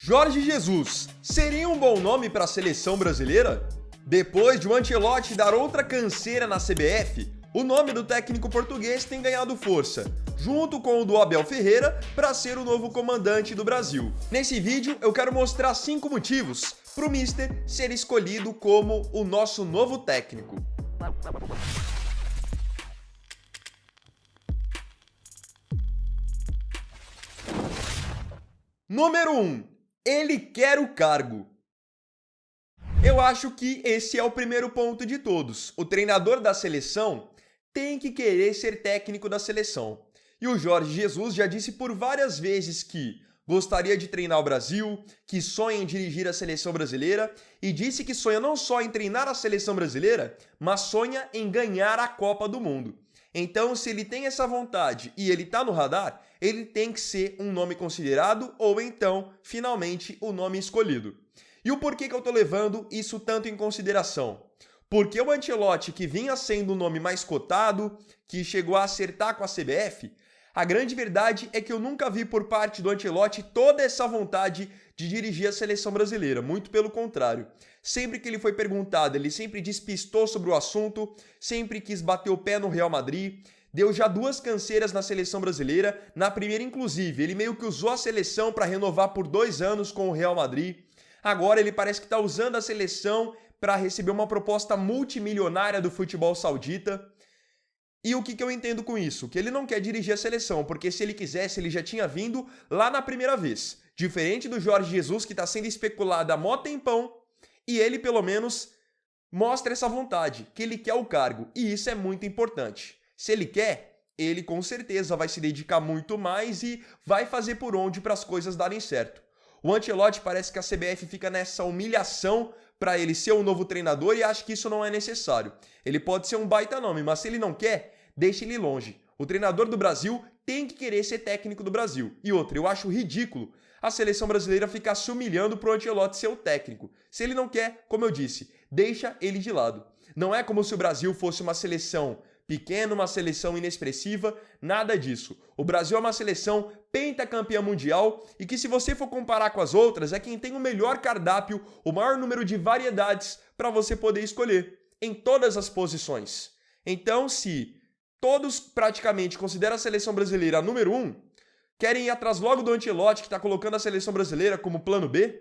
Jorge Jesus seria um bom nome para a seleção brasileira? Depois de o Ancelotti dar outra canseira na CBF, o nome do técnico português tem ganhado força, junto com o do Abel Ferreira, para ser o novo comandante do Brasil. Nesse vídeo eu quero mostrar 5 motivos para o Mister ser escolhido como o nosso novo técnico. Número 1. Ele quer o cargo. Eu acho que esse é o primeiro ponto de todos. O treinador da seleção tem que querer ser técnico da seleção. E o Jorge Jesus já disse por várias vezes que gostaria de treinar o Brasil, que sonha em dirigir a seleção brasileira e disse que sonha não só em treinar a seleção brasileira, mas sonha em ganhar a Copa do Mundo. Então, se ele tem essa vontade e ele tá no radar, ele tem que ser um nome considerado ou então, finalmente, o nome escolhido. E o porquê que eu tô levando isso tanto em consideração? Porque o Ancelotti, que vinha sendo o nome mais cotado, que chegou a acertar com a CBF, a grande verdade é que eu nunca vi por parte do Ancelotti toda essa vontade de dirigir a seleção brasileira, muito pelo contrário. Sempre que ele foi perguntado, ele sempre despistou sobre o assunto, sempre quis bater o pé no Real Madrid, deu já 2 canseiras na seleção brasileira, na primeira inclusive, ele meio que usou a seleção para renovar por 2 anos com o Real Madrid. Agora ele parece que está usando a seleção para receber uma proposta multimilionária do futebol saudita. E o que eu entendo com isso? Que ele não quer dirigir a seleção, porque se ele quisesse, ele já tinha vindo lá na primeira vez. Diferente do Jorge Jesus, que está sendo especulado há mó tempão, e ele, pelo menos, mostra essa vontade, que ele quer o cargo. E isso é muito importante. Se ele quer, ele com certeza vai se dedicar muito mais e vai fazer por onde para as coisas darem certo. O Ancelotti parece que a CBF fica nessa humilhação para ele ser o novo treinador e acha que isso não é necessário. Ele pode ser um baita nome, mas se ele não quer, deixa ele longe. O treinador do Brasil tem que querer ser técnico do Brasil. E outra, eu acho ridículo a seleção brasileira ficar se humilhando pro Ancelotti ser o técnico. Se ele não quer, como eu disse, deixa ele de lado. Não é como se o Brasil fosse uma seleção pequena, uma seleção inexpressiva, nada disso. O Brasil é uma seleção pentacampeã mundial e que, se você for comparar com as outras, é quem tem o melhor cardápio, o maior número de variedades para você poder escolher em todas as posições. Então, se todos praticamente consideram a seleção brasileira a número 1, querem ir atrás logo do Ancelotti, que está colocando a seleção brasileira como plano B?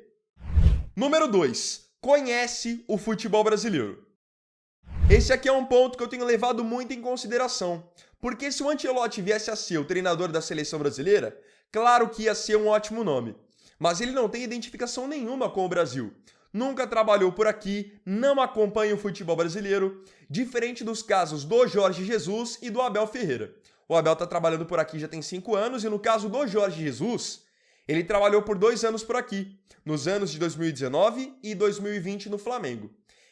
Número 2. Conhece o futebol brasileiro. Esse aqui é um ponto que eu tenho levado muito em consideração. Porque se o Ancelotti viesse a ser o treinador da seleção brasileira, claro que ia ser um ótimo nome. Mas ele não tem identificação nenhuma com o Brasil. Nunca trabalhou por aqui, não acompanha o futebol brasileiro, diferente dos casos do Jorge Jesus e do Abel Ferreira. O Abel está trabalhando por aqui já tem 5 anos e no caso do Jorge Jesus, ele trabalhou por 2 anos por aqui, nos anos de 2019 e 2020 no Flamengo.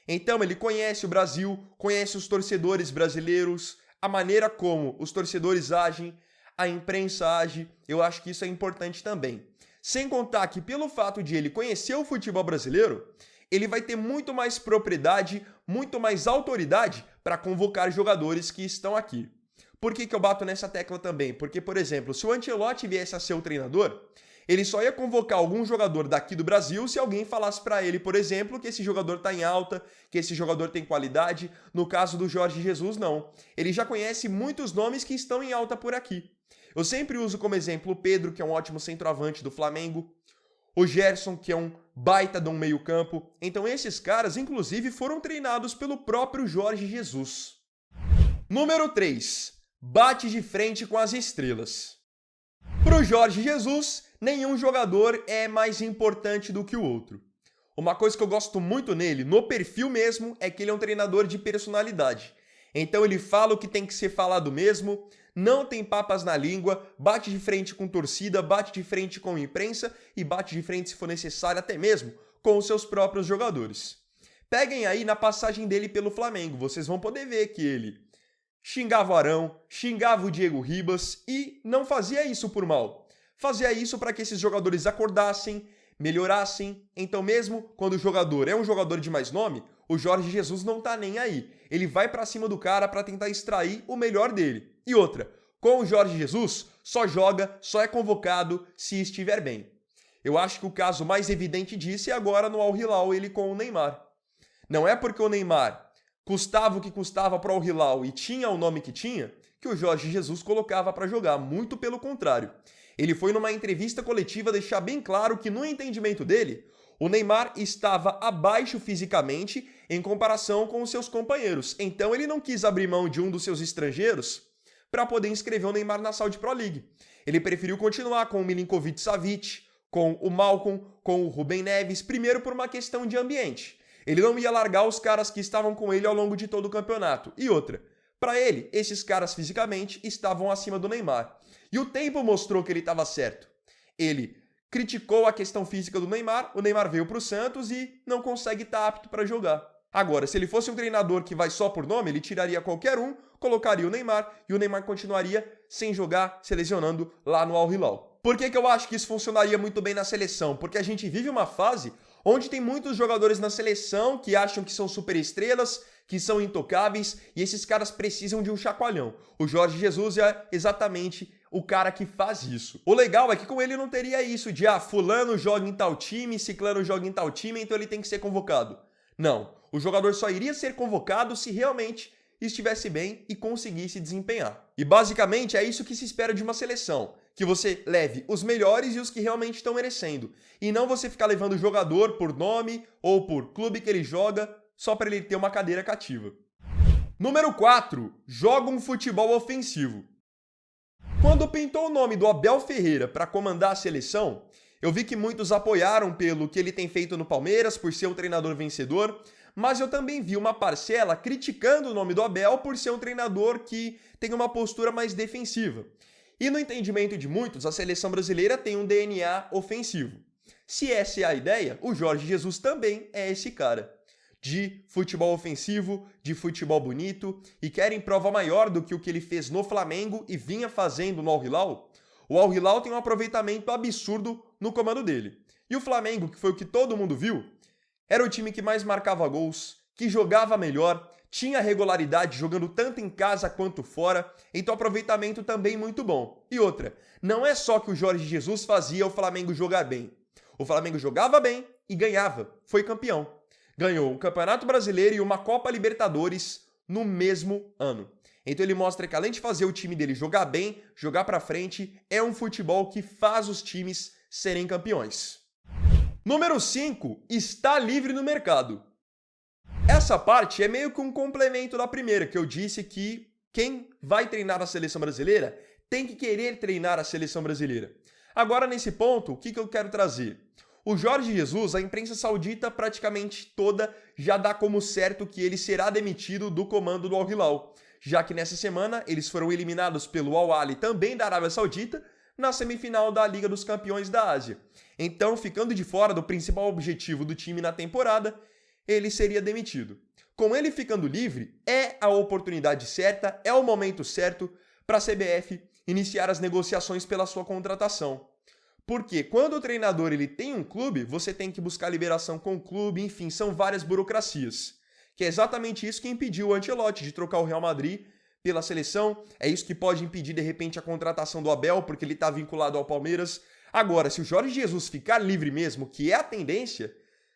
Então ele conhece o Brasil, conhece os torcedores brasileiros, a maneira como os torcedores agem, a imprensa age, eu acho que isso é importante também. Sem contar que pelo fato de ele conhecer o futebol brasileiro, ele vai ter muito mais propriedade, muito mais autoridade para convocar jogadores que estão aqui. Por que eu bato nessa tecla também? Porque, por exemplo, se o Ancelotti viesse a ser o treinador, ele só ia convocar algum jogador daqui do Brasil se alguém falasse para ele, por exemplo, que esse jogador está em alta, que esse jogador tem qualidade. No caso do Jorge Jesus, não. Ele já conhece muitos nomes que estão em alta por aqui. Eu sempre uso como exemplo o Pedro, que é um ótimo centroavante do Flamengo, o Gerson, que é um baita de um meio-campo. Então esses caras, inclusive, foram treinados pelo próprio Jorge Jesus. Número 3. Bate de frente com as estrelas. Para o Jorge Jesus, nenhum jogador é mais importante do que o outro. Uma coisa que eu gosto muito nele, no perfil mesmo, é que ele é um treinador de personalidade. Então ele fala o que tem que ser falado mesmo, não tem papas na língua, bate de frente com torcida, bate de frente com imprensa e bate de frente, se for necessário, até mesmo com os seus próprios jogadores. Peguem aí na passagem dele pelo Flamengo, vocês vão poder ver que ele xingava o Arão, xingava o Diego Ribas e não fazia isso por mal. Fazia isso para que esses jogadores acordassem, melhorassem. Então mesmo quando o jogador é um jogador de mais nome, o Jorge Jesus não tá nem aí. Ele vai para cima do cara para tentar extrair o melhor dele. E outra, com o Jorge Jesus, só joga, só é convocado se estiver bem. Eu acho que o caso mais evidente disso é agora no Al Hilal, ele com o Neymar. Não é porque o Neymar custava o que custava para o Al Hilal e tinha o nome que tinha, que o Jorge Jesus colocava para jogar, muito pelo contrário. Ele foi numa entrevista coletiva deixar bem claro que, no entendimento dele, o Neymar estava abaixo fisicamente em comparação com os seus companheiros. Então ele não quis abrir mão de um dos seus estrangeiros para poder inscrever o Neymar na Saudi Pro League. Ele preferiu continuar com o Milinkovic-Savic, com o Malcom, com o Rubem Neves, primeiro por uma questão de ambiente. Ele não ia largar os caras que estavam com ele ao longo de todo o campeonato. E outra, para ele, esses caras fisicamente estavam acima do Neymar. E o tempo mostrou que ele estava certo. Ele criticou a questão física do Neymar, o Neymar veio para o Santos e não consegue estar apto para jogar. Agora, se ele fosse um treinador que vai só por nome, ele tiraria qualquer um, colocaria o Neymar e o Neymar continuaria sem jogar, se lesionando lá no Al Hilal. Por que eu acho que isso funcionaria muito bem na seleção? Porque a gente vive uma fase onde tem muitos jogadores na seleção que acham que são superestrelas, que são intocáveis, e esses caras precisam de um chacoalhão. O Jorge Jesus é exatamente o cara que faz isso. O legal é que com ele não teria isso de, fulano joga em tal time, ciclano joga em tal time, então ele tem que ser convocado. Não, o jogador só iria ser convocado se realmente estivesse bem e conseguisse desempenhar. E basicamente é isso que se espera de uma seleção, que você leve os melhores e os que realmente estão merecendo, e não você ficar levando o jogador por nome ou por clube que ele joga só para ele ter uma cadeira cativa. Número 4. Joga um futebol ofensivo. Quando pintou o nome do Abel Ferreira para comandar a seleção, eu vi que muitos apoiaram pelo que ele tem feito no Palmeiras, por ser um treinador vencedor, mas eu também vi uma parcela criticando o nome do Abel por ser um treinador que tem uma postura mais defensiva. E no entendimento de muitos, a seleção brasileira tem um DNA ofensivo. Se essa é a ideia, o Jorge Jesus também é esse cara. De futebol ofensivo, de futebol bonito, e querem prova maior do que o que ele fez no Flamengo e vinha fazendo no Al Hilal? O Al Hilal tem um aproveitamento absurdo no comando dele. E o Flamengo, que foi o que todo mundo viu, era o time que mais marcava gols, que jogava melhor, tinha regularidade jogando tanto em casa quanto fora, então aproveitamento também muito bom. E outra, não é só que o Jorge Jesus fazia o Flamengo jogar bem. O Flamengo jogava bem e ganhava, foi campeão. Ganhou um Campeonato Brasileiro e uma Copa Libertadores no mesmo ano. Então ele mostra que além de fazer o time dele jogar bem, jogar pra frente, é um futebol que faz os times serem campeões. Número 5. Está livre no mercado. Essa parte é meio que um complemento da primeira, que eu disse que quem vai treinar a seleção brasileira tem que querer treinar a seleção brasileira. Agora, nesse ponto, o que eu quero trazer? O Jorge Jesus, a imprensa saudita praticamente toda já dá como certo que ele será demitido do comando do Al Hilal, já que nessa semana eles foram eliminados pelo Al Ahly, também da Arábia Saudita, na semifinal da Liga dos Campeões da Ásia. Então, ficando de fora do principal objetivo do time na temporada, ele seria demitido. Com ele ficando livre, é a oportunidade certa, é o momento certo para a CBF iniciar as negociações pela sua contratação. Porque quando o treinador ele tem um clube, você tem que buscar liberação com o clube, enfim, são várias burocracias. Que é exatamente isso que impediu o Ancelotti de trocar o Real Madrid pela seleção, é isso que pode impedir de repente a contratação do Abel, porque ele está vinculado ao Palmeiras. Agora, se o Jorge Jesus ficar livre mesmo, que é a tendência,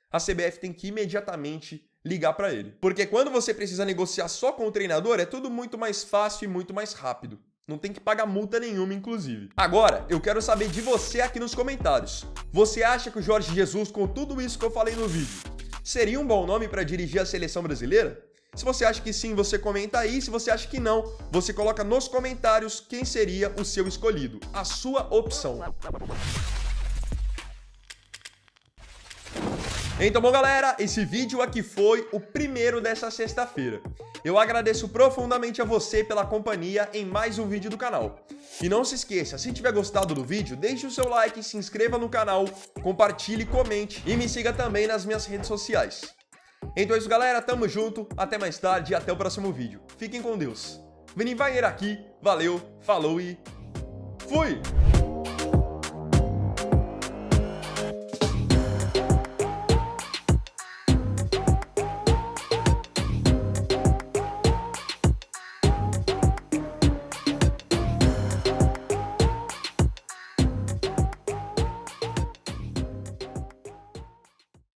a CBF tem que imediatamente ligar para ele. Porque quando você precisa negociar só com o treinador, é tudo muito mais fácil e muito mais rápido. Não tem que pagar multa nenhuma, inclusive. Agora, eu quero saber de você aqui nos comentários. Você acha que o Jorge Jesus, com tudo isso que eu falei no vídeo, seria um bom nome para dirigir a seleção brasileira? Se você acha que sim, você comenta aí. Se você acha que não, você coloca nos comentários quem seria o seu escolhido, a sua opção. Então, bom, galera, esse vídeo aqui foi o primeiro dessa sexta-feira. Eu agradeço profundamente a você pela companhia em mais um vídeo do canal. E não se esqueça, se tiver gostado do vídeo, deixe o seu like, se inscreva no canal, compartilhe, comente e me siga também nas minhas redes sociais. Então é isso, galera, tamo junto, até mais tarde e até o próximo vídeo. Fiquem com Deus. Vini Wagner aqui, valeu, falou e fui!